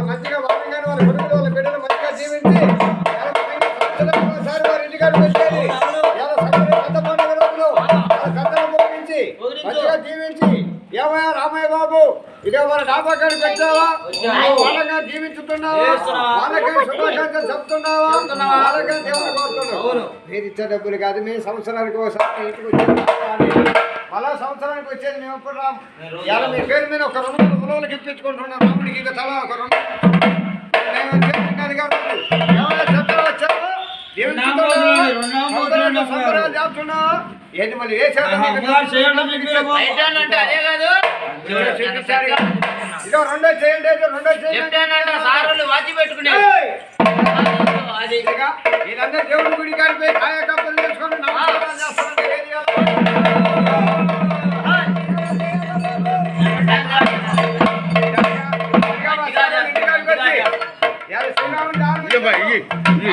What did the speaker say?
మంచిగా వాళ్ళ కొడుకులు వాళ్ళ బిడ్డలు మంచిగా జీవించి వారి ఇంటికాడికి వచ్చేది మంచిగా జీవించి ఏమయ్యా రామయ్య బాబు ఇదే మన డాబాకాడికి వచ్చావా వాళ్ళగా జీవించుతున్నావా వాళ్ళకి శుభాకాంక్షలు చెప్తున్నావా వాళ్ళగా దేవుని కోరుతున్నావు మీరు ఇచ్చే డబ్బులు కాదు మేము సంవత్సరానికి ఒకసారి ఇంటికి వచ్చేది మళ్ళా సంవత్సరానికి వచ్చేది మేము ఎప్పుడు రాము ఇలా మీ పేరు మీద ఒక 2 కులవులకి ఇప్పించుకుంటున్నాం రాముడికి ఇక తల ఒక 2 వచ్చాము చేస్తున్నావా ఏంటి మళ్ళీ ఏ ఇదో రెండో చేయండి వాచి పెట్టుకునే దేవుడి గుడి కాడిపోయి